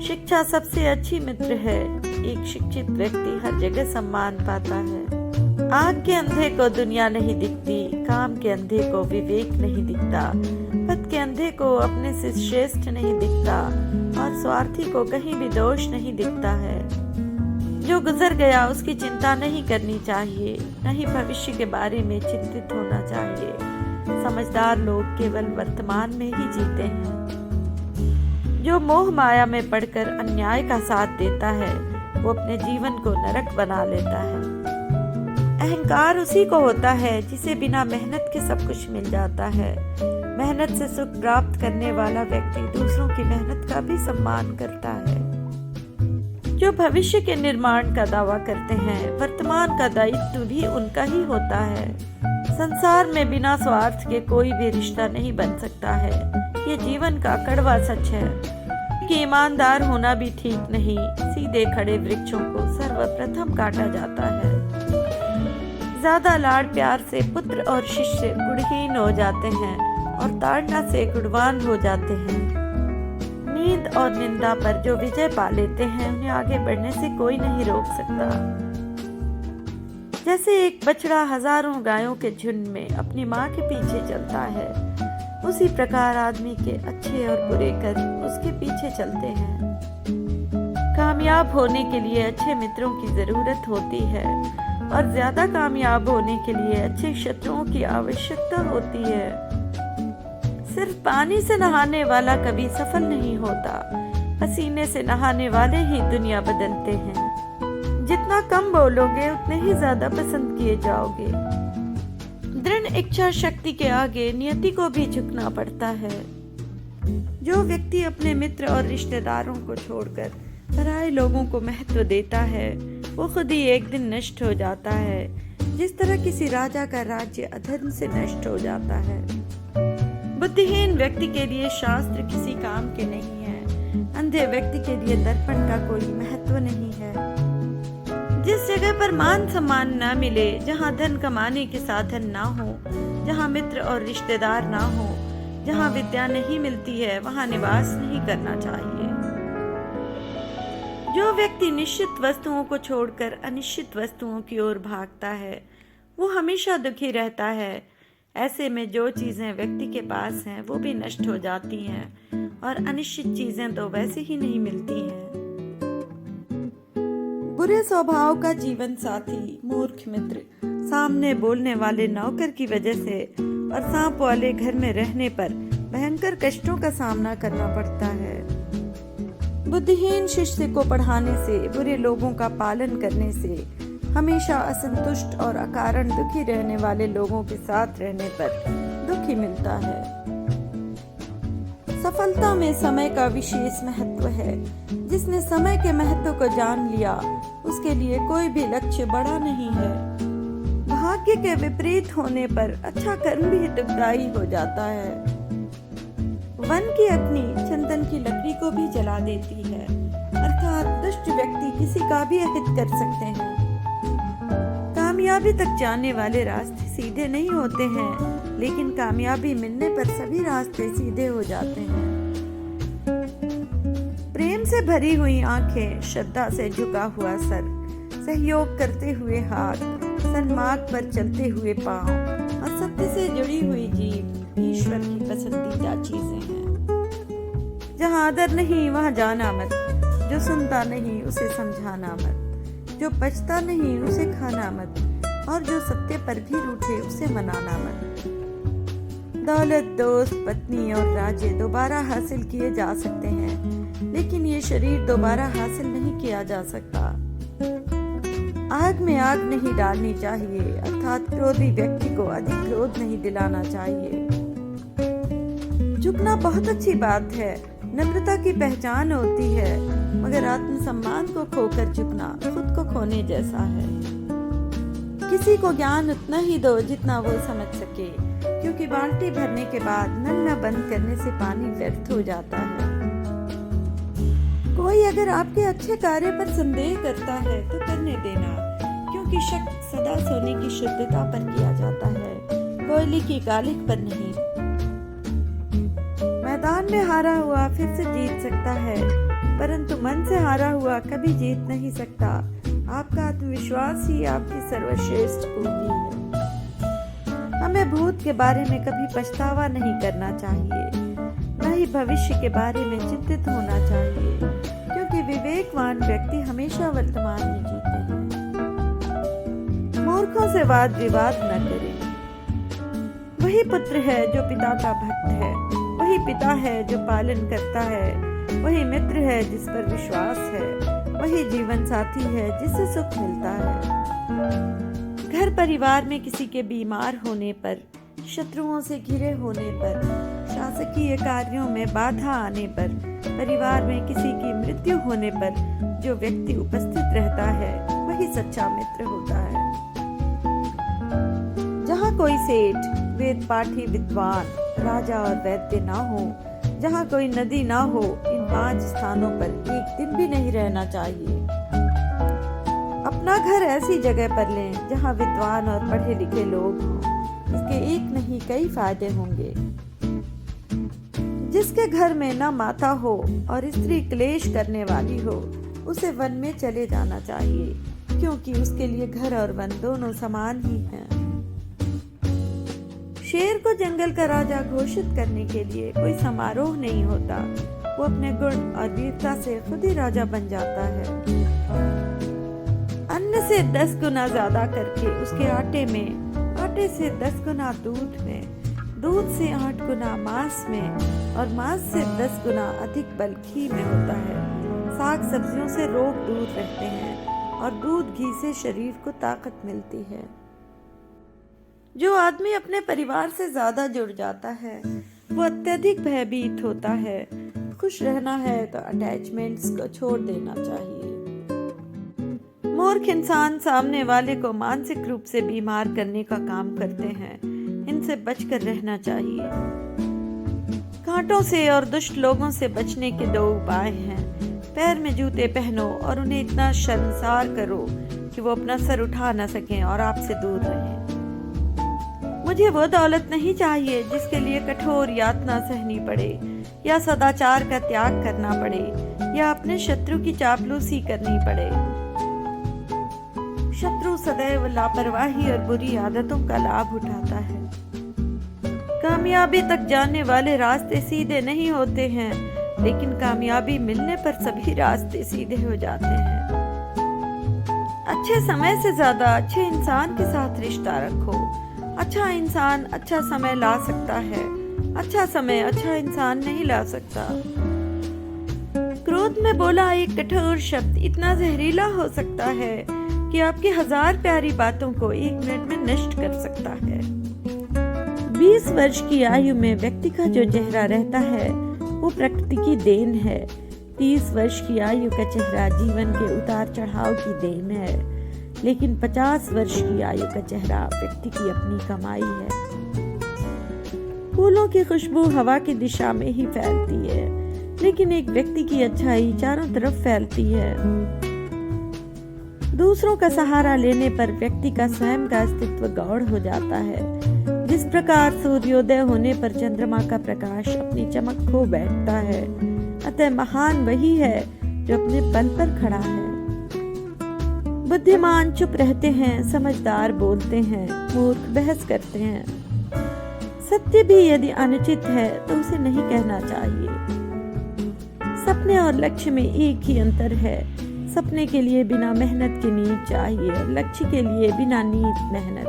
शिक्षा सबसे अच्छी मित्र है। एक शिक्षित व्यक्ति हर जगह सम्मान पाता है। आँख के अंधे को दुनिया नहीं दिखती, काम के अंधे को विवेक नहीं दिखता, पद के अंधे को अपने से श्रेष्ठ नहीं दिखता और स्वार्थी को कहीं भी दोष नहीं दिखता है। जो गुजर गया उसकी चिंता नहीं करनी चाहिए, न ही भविष्य के बारे में चिंतित होना चाहिए। समझदार लोग केवल वर्तमान में ही जीते हैं। जो मोह माया में पड़कर अन्याय का साथ देता है वो अपने जीवन को नरक बना लेता है। अहंकार उसी को होता है जिसे बिना मेहनत के सब कुछ मिल जाता है। मेहनत से सुख प्राप्त करने वाला व्यक्ति दूसरों की मेहनत का भी सम्मान करता है। जो भविष्य के निर्माण का दावा करते हैं, वर्तमान का दायित्व भी उनका ही होता है। संसार में बिना स्वार्थ के कोई भी रिश्ता नहीं बन सकता है। ये जीवन का कड़वा सच है कि ईमानदार होना भी ठीक नहीं। सीधे खड़े वृक्षों को सर्वप्रथम काटा जाता है। ज्यादा लाड़ प्यार से पुत्र और शिष्य गुणहीन हो जाते हैं और ताड़ना से गुणवान हो जाते हैं। नींद और निंदा पर जो विजय पा लेते हैं उन्हें आगे बढ़ने से कोई नहीं रोक सकता। जैसे एक बछड़ा हजारों गायों के झुंड में अपनी माँ के पीछे चलता है, उसी प्रकार आदमी के अच्छे और बुरे कर्म उसके पीछे चलते हैं। कामयाब होने के लिए अच्छे मित्रों की जरूरत होती है और ज्यादा कामयाब होने के लिए अच्छे शत्रुओं की आवश्यकता होती है। सिर्फ पानी से नहाने वाला कभी सफल नहीं होता, पसीने से नहाने वाले ही दुनिया बदलते हैं। जितना कम बोलोगे उतने ही ज्यादा पसंद किए जाओगे। दृढ़ इच्छा शक्ति के आगे नियति को भी झुकना पड़ता है। जो व्यक्ति अपने मित्र और रिश्तेदारों को छोड़कर पराये लोगों को महत्व देता है वो खुद ही एक दिन नष्ट हो जाता है, जिस तरह किसी राजा का राज्य अधर्म से नष्ट हो जाता है। बुद्धिहीन व्यक्ति के लिए शास्त्र किसी काम के नहीं है। अंधे व्यक्ति के लिए दर्पण का कोई महत्व नहीं है। जिस जगह पर मान सम्मान न मिले, जहाँ धन कमाने के साधन ना हो, जहाँ मित्र और रिश्तेदार ना हो, जहाँ विद्या नहीं मिलती है, वहाँ निवास नहीं करना चाहिए। जो व्यक्ति निश्चित वस्तुओं को छोड़कर अनिश्चित वस्तुओं की ओर भागता है वो हमेशा दुखी रहता है। ऐसे में जो चीज़ें व्यक्ति के पास हैं वो भी नष्ट हो जाती हैं और अनिश्चित चीज़ें तो वैसे ही नहीं मिलती हैं। बुरे स्वभाव का जीवन साथी, मूर्ख मित्र, सामने बोलने वाले नौकर की वजह से और सांप वाले घर में रहने पर भयंकर कष्टों का सामना करना पड़ता है। बुद्धिहीन शिष्य को पढ़ाने से, बुरे लोगों का पालन करने से, हमेशा असंतुष्ट और अकारण दुखी रहने वाले लोगों के साथ रहने पर दुख ही मिलता है। सफलता में समय का विशेष महत्व है। जिसने समय के महत्व को जान लिया, उसके लिए कोई भी लक्ष्य बड़ा नहीं है। भाग्य के विपरीत होने पर अच्छा कर्म भी दुखदायी हो जाता है। वन की अग्नि चंदन की लकड़ी को भी जला देती है, अर्थात दुष्ट व्यक्ति किसी का भी अहित कर सकते हैं। कामयाबी तक जाने वाले रास्ते सीधे नहीं होते हैं, लेकिन कामयाबी मिलने पर सभी रास्ते सीधे हो जाते हैं। प्रेम से भरी हुई आंखें, श्रद्धा से झुका हुआ सर, सहयोग करते हुए हाथ, सन्मार्ग पर चलते हुए पांव और सत्य से जुड़ी हुई जीभ ईश्वर की पसंदीदा चीजें हैं। जहाँ आदर नहीं वहाँ जाना मत, जो सुनता नहीं उसे समझाना मत, जो बचता नहीं उसे खाना मत, और जो सत्य पर भी रूठे उसे मनाना मत। दौलत, दोस्त, पत्नी और राज्य दोबारा हासिल किए जा सकते हैं, लेकिन ये शरीर दोबारा हासिल नहीं किया जा सकता। आग में आग नहीं डालनी चाहिए, अर्थात क्रोधी व्यक्ति को अधिक क्रोध नहीं दिलाना चाहिए। झुकना बहुत अच्छी बात है, नम्रता की पहचान होती है, मगर आत्मसम्मान को खोकर झुकना खुद को खोने जैसा है। किसी को ज्ञान उतना ही दो जितना वो समझ सके, क्योंकि बाल्टी भरने के बाद नल न बंद करने से पानी व्यर्थ हो जाता है। कोई अगर आपके अच्छे कार्य पर संदेह करता है तो करने देना, क्योंकि शक सदा सोने की शुद्धता पर किया जाता है, कोयले की कालिख पर नहीं। मैदान में हारा हुआ फिर से जीत सकता है, परंतु मन से हारा हुआ कभी जीत नहीं सकता। आपका आत्मविश्वास ही आपकी सर्वश्रेष्ठ पूंजी है। हमें भूत के बारे में कभी पछतावा नहीं करना चाहिए, न ही भविष्य के बारे में चिंतित होना चाहिए, क्योंकि विवेकवान व्यक्ति हमेशा वर्तमान में जीते हैं। मूर्खों से वाद विवाद न करें। वही पुत्र है जो पिता का भक्त है, वही पिता है जो पालन करता है, वही मित्र है जिस पर विश्वास है, वही जीवन साथी है जिससे सुख मिलता है। घर परिवार में किसी के बीमार होने पर, शत्रुओं से घिरे होने पर, शासकीय कार्यों में बाधा आने पर, परिवार में किसी की मृत्यु होने पर जो व्यक्ति उपस्थित रहता है वही सच्चा मित्र होता है। जहाँ कोई सेठ, वेद पाठी, विद्वान, राजा और वैद्य ना हो, जहाँ कोई नदी ना हो, इन 5 स्थानों पर एक दिन भी नहीं रहना चाहिए। अपना घर ऐसी जगह पर लें जहाँ विद्वान और पढ़े लिखे लोग हों, इसके एक नहीं कई फायदे होंगे। जिसके घर में न माता हो और स्त्री क्लेश करने वाली हो, उसे वन में चले जाना चाहिए, क्योंकि उसके लिए घर और वन दोनों समान ही हैं। शेर को जंगल का राजा घोषित करने के लिए कोई समारोह नहीं होता, वो अपने गुण और वीरता से खुद ही राजा बन जाता है। अन्न से 10 गुना ज्यादा करके उसके आटे में, आटे से 10 गुना दूध में, दूध से 8 गुना मांस में और मांस से 10 गुना अधिक बल घी में होता है। साग सब्जियों से रोग दूर रहते हैं और दूध घी से शरीर को ताकत मिलती है। जो आदमी अपने परिवार से ज्यादा जुड़ जाता है वो अत्यधिक भयभीत होता है। खुश रहना है तो अटैचमेंट्स को छोड़ देना चाहिए। मूर्ख इंसान सामने वाले को मानसिक रूप से बीमार करने का काम करते हैं, इनसे बचकर रहना चाहिए। कांटों से और दुष्ट लोगों से बचने के 2 उपाय हैं। पैर में जूते पहनो और उन्हें इतना शर्मसार करो कि वो अपना सर उठा न सकें और आपसे दूर रहें। मुझे वो दौलत नहीं चाहिए जिसके लिए कठोर यातना सहनी पड़े, या सदाचार का त्याग करना पड़े, या अपने शत्रु की चापलूसी करनी पड़े। शत्रु सदैव लापरवाही और बुरी आदतों का लाभ उठाता है। कामयाबी तक जाने वाले रास्ते सीधे नहीं होते हैं, लेकिन कामयाबी मिलने पर सभी रास्ते सीधे हो जाते हैं। अच्छे समय से ज्यादा अच्छे इंसान के साथ रिश्ता रखो। अच्छा इंसान अच्छा समय ला सकता है, अच्छा समय अच्छा इंसान नहीं ला सकता। क्रोध में बोला एक कठोर शब्द इतना जहरीला हो सकता है कि आपकी 1000 प्यारी बातों को 1 मिनट में नष्ट कर सकता है। 20 वर्ष की आयु में व्यक्ति का जो चेहरा रहता है वो प्रकृति की देन है। 30 वर्ष की आयु का चेहरा जीवन के उतार चढ़ाव की देन है, लेकिन 50 वर्ष की आयु का चेहरा व्यक्ति की अपनी कमाई है। फूलों की खुशबू हवा की दिशा में ही फैलती है, लेकिन एक व्यक्ति की अच्छाई चारों तरफ फैलती है। दूसरों का सहारा लेने पर व्यक्ति का स्वयं का अस्तित्व गौड़ हो जाता है। जिस प्रकार सूर्योदय होने पर चंद्रमा का प्रकाश अपनी चमक खो बैठता है, अतः महान वही है जो अपने बल पर खड़ा है। बुद्धिमान चुप रहते हैं, समझदार बोलते हैं, मूर्ख बहस करते हैं। सत्य भी यदि अनुचित है तो उसे नहीं कहना चाहिए। सपने और लक्ष्य में एक ही अंतर है। सपने के लिए बिना मेहनत की नींद चाहिए और लक्ष्य के लिए बिना नींद मेहनत।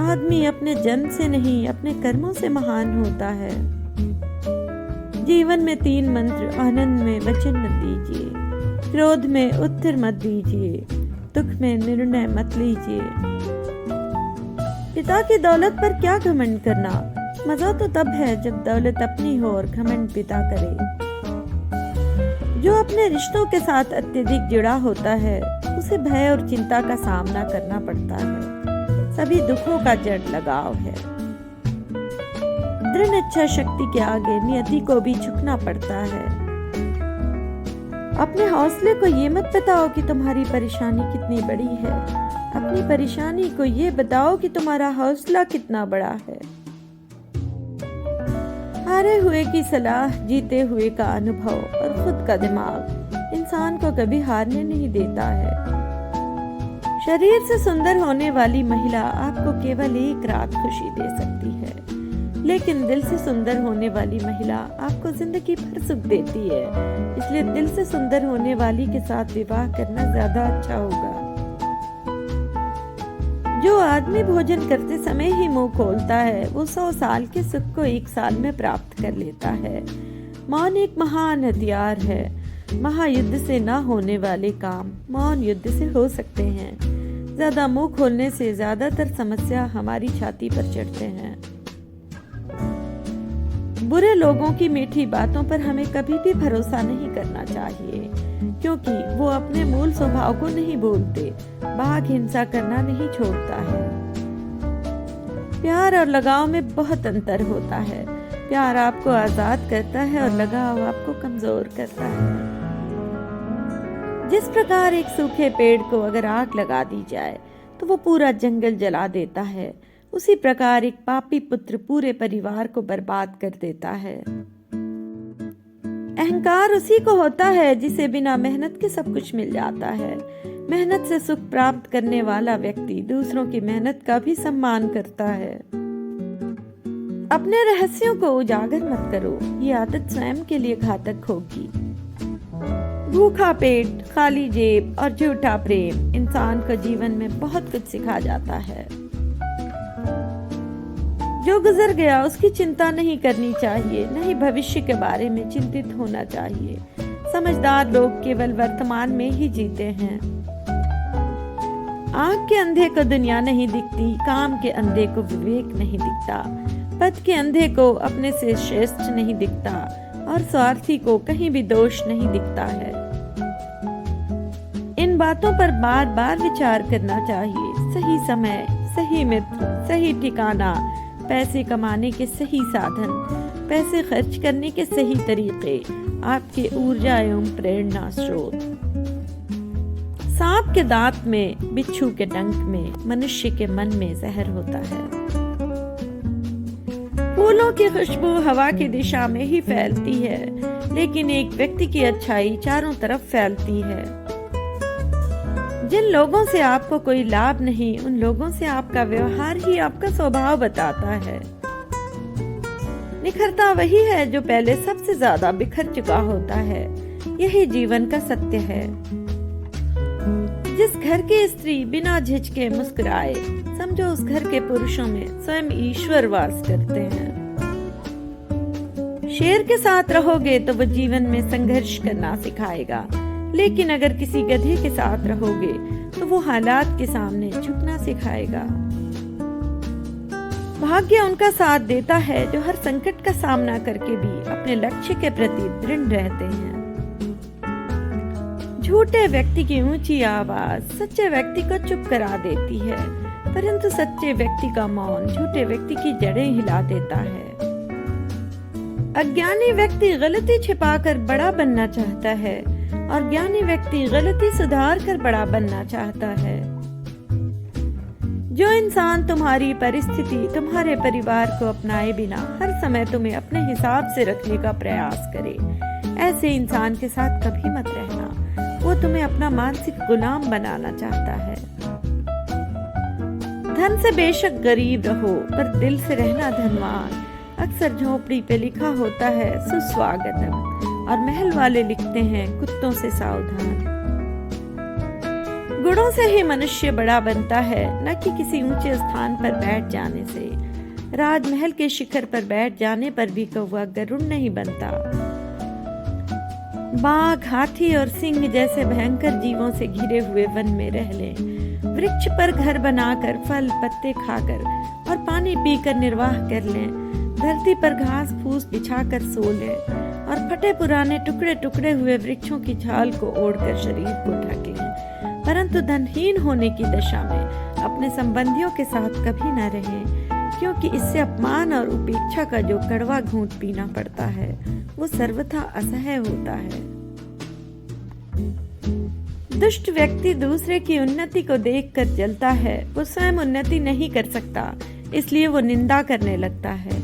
आदमी अपने जन्म से नहीं अपने कर्मों से महान होता है। जीवन में 3 मंत्र आनंद में वचन मत दीजिए, क्रोध में उत्तर मत दीजिए, दुख में निर्णय मत लीजिए। पिता की दौलत पर क्या घमंड करना, मजा तो तब है जब दौलत अपनी हो और घमंड पिता करे। जो अपने रिश्तों के साथ अत्यधिक जुड़ा होता है उसे भय और चिंता का सामना करना पड़ता है। सभी दुखों का जड़ लगाव है। दृढ़ इच्छा शक्ति के आगे नियति को भी झुकना पड़ता है। अपने हौसले को ये मत बताओ कि तुम्हारी परेशानी कितनी बड़ी है, अपनी परेशानी को ये बताओ कि तुम्हारा हौसला कितना बड़ा है। हारे हुए की सलाह, जीते हुए का अनुभव और खुद का दिमाग इंसान को कभी हारने नहीं देता है। शरीर से सुंदर होने वाली महिला आपको केवल एक रात खुशी दे सकती है, लेकिन दिल से सुंदर होने वाली महिला आपको जिंदगी भर सुख देती है। इसलिए दिल से सुंदर होने वाली के साथ विवाह करना ज्यादा अच्छा होगा। जो आदमी भोजन करते समय ही मुंह खोलता है वो 100 साल के सुख को 1 साल में प्राप्त कर लेता है। मौन एक महान हथियार है। महायुद्ध से ना होने वाले काम मौन युद्ध से हो सकते हैं। ज्यादा मुंह खोलने से ज्यादातर समस्या हमारी छाती पर चढ़ते हैं। बुरे लोगों की मीठी बातों पर हमें कभी भी भरोसा नहीं करना चाहिए, क्योंकि वो अपने मूल स्वभाव को नहीं भूलते। बाघ हिंसा करना नहीं छोड़ता है। प्यार और लगाव में बहुत अंतर होता है। प्यार आपको आजाद करता है और लगाव आपको कमजोर करता है। जिस प्रकार एक सूखे पेड़ को अगर आग लगा दी जाए तो वो पूरा जंगल जला देता है, उसी प्रकार एक पापी पुत्र पूरे परिवार को बर्बाद कर देता है। अहंकार उसी को होता है जिसे बिना मेहनत के सब कुछ मिल जाता है। मेहनत से सुख प्राप्त करने वाला व्यक्ति दूसरों की मेहनत का भी सम्मान करता है। अपने रहस्यों को उजागर मत करो, ये आदत स्वयं के लिए घातक होगी। भूखा पेट, खाली जेब और झूठा प्रेम इंसान को जीवन में बहुत कुछ सिखा जाता है। जो गुजर गया उसकी चिंता नहीं करनी चाहिए, नहीं भविष्य के बारे में चिंतित होना चाहिए। समझदार लोग केवल वर्तमान में ही जीते हैं। आँख के अंधे को दुनिया नहीं दिखती, काम के अंधे को विवेक नहीं दिखता, पद के अंधे को अपने से श्रेष्ठ नहीं दिखता और स्वार्थी को कहीं भी दोष नहीं दिखता है। इन बातों पर बार बार विचार करना चाहिए। सही समय, सही मित्र, सही ठिकाना, पैसे कमाने के सही साधन, पैसे खर्च करने के सही तरीके आपके ऊर्जा एवं प्रेरणा स्रोत। सांप के दांत में, बिच्छू के डंक में, मनुष्य के मन में जहर होता है। फूलों की खुशबू हवा की दिशा में ही फैलती है, लेकिन एक व्यक्ति की अच्छाई चारों तरफ फैलती है। जिन लोगों से आपको कोई लाभ नहीं, उन लोगों से आपका व्यवहार ही आपका स्वभाव बताता है। निखरता वही है जो पहले सबसे ज्यादा बिखर चुका होता है। यही जीवन का सत्य है। जिस घर की स्त्री बिना झिझके मुस्कुराए, समझो उस घर के पुरुषों में स्वयं ईश्वर वास करते हैं। शेर के साथ रहोगे तो वो जीवन में संघर्ष करना सिखाएगा, लेकिन अगर किसी गधे के साथ रहोगे तो वो हालात के सामने झुकना सिखाएगा। भाग्य उनका साथ देता है जो हर संकट का सामना करके भी अपने लक्ष्य के प्रति दृढ़ रहते हैं। झूठे व्यक्ति की ऊंची आवाज सच्चे व्यक्ति को चुप करा देती है, परंतु सच्चे व्यक्ति का मौन झूठे व्यक्ति की जड़ें हिला देता है। अज्ञानी व्यक्ति गलती छिपाकर बड़ा बनना चाहता है और ज्ञानी व्यक्ति गलती सुधार कर बड़ा बनना चाहता है। जो इंसान तुम्हारी परिस्थिति, तुम्हारे परिवार को अपनाए बिना हर समय तुम्हें अपने हिसाब से रखने का प्रयास करे, ऐसे इंसान के साथ कभी मत रहना। वो तुम्हें अपना मानसिक गुलाम बनाना चाहता है। धन से बेशक गरीब रहो, पर दिल से रहना धनवान। अक्सर झोपड़ी पे लिखा होता है सुस्वागतम, और महल वाले लिखते हैं कुत्तों से सावधान। गुणों से ही मनुष्य बड़ा बनता है, न कि किसी ऊंचे स्थान पर बैठ जाने से। राजमहल के शिखर पर बैठ जाने पर भी कौवा गरुड़ नहीं बनता। बाघ, हाथी और सिंह जैसे भयंकर जीवों से घिरे हुए वन में रह लें। वृक्ष पर घर बनाकर फल पत्ते खाकर और पानी पीकर निर्वाह कर लें। धरती पर घास फूस बिछाकर सो लें और फटे पुराने टुकड़े टुकड़े हुए वृक्षों की छाल को ओढ़कर शरीर को ढक लें, परंतु धनहीन होने की दशा में अपने संबंधियों के साथ कभी न रहें, क्योंकि इससे अपमान और उपेक्षा का जो कड़वा घूंट पीना पड़ता है वो सर्वथा असह्य होता है। दुष्ट व्यक्ति दूसरे की उन्नति को देखकर जलता है। वो स्वयं उन्नति नहीं कर सकता, इसलिए वो निंदा करने लगता है।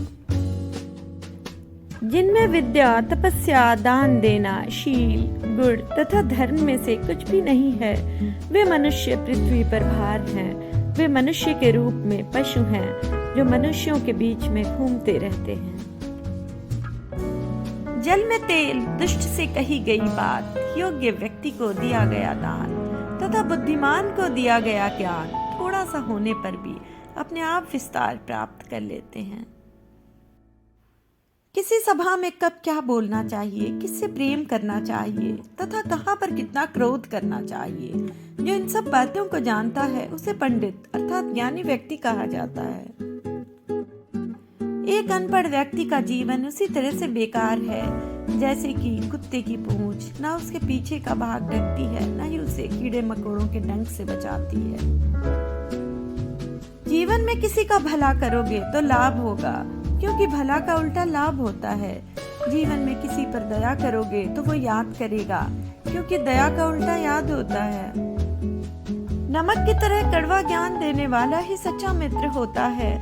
जिनमें विद्या, तपस्या, दान देना, शील, गुण तथा धर्म में से कुछ भी नहीं है, वे मनुष्य पृथ्वी पर भार हैं। वे मनुष्य के रूप में पशु हैं जो मनुष्यों के बीच में घूमते रहते हैं। जल में तेल, दुष्ट से कही गई बात, योग्य व्यक्ति को दिया गया दान तथा बुद्धिमान को दिया गया ज्ञान थोड़ा सा होने पर भी अपने आप विस्तार प्राप्त कर लेते हैं। किसी सभा में कब क्या बोलना चाहिए, किससे प्रेम करना चाहिए तथा कहाँ पर कितना क्रोध करना चाहिए, जो इन सब बातों को जानता है उसे पंडित अर्थात ज्ञानी व्यक्ति कहा जाता है। एक अनपढ़ व्यक्ति का जीवन उसी तरह से बेकार है जैसे कि कुत्ते की पूंछ ना उसके पीछे का भाग ढकती है, न ही उसे कीड़े मकोड़ों के डंक से बचाती है। जीवन में किसी का भला करोगे तो लाभ होगा, क्योंकि भला का उल्टा लाभ होता है। जीवन में किसी पर दया करोगे तो वो याद करेगा, क्योंकि दया का उल्टा याद होता है। नमक की तरह कड़वा ज्ञान देने वाला ही सच्चा मित्र होता है।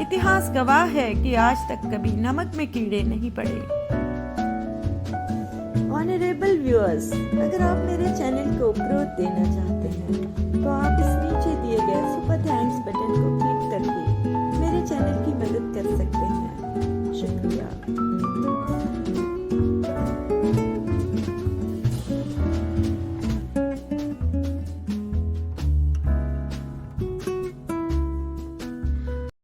इतिहास गवाह है कि आज तक कभी नमक में कीड़े नहीं पड़े। ऑनरेबल व्यूअर्स, अगर आप मेरे चैनल को ग्रोथ देना चाहते हैं तो आप इस नीचे दिए गए सुपर थैंक्स बटन को क्लिक करके मेरे चैनल की मदद कर सकते हैं।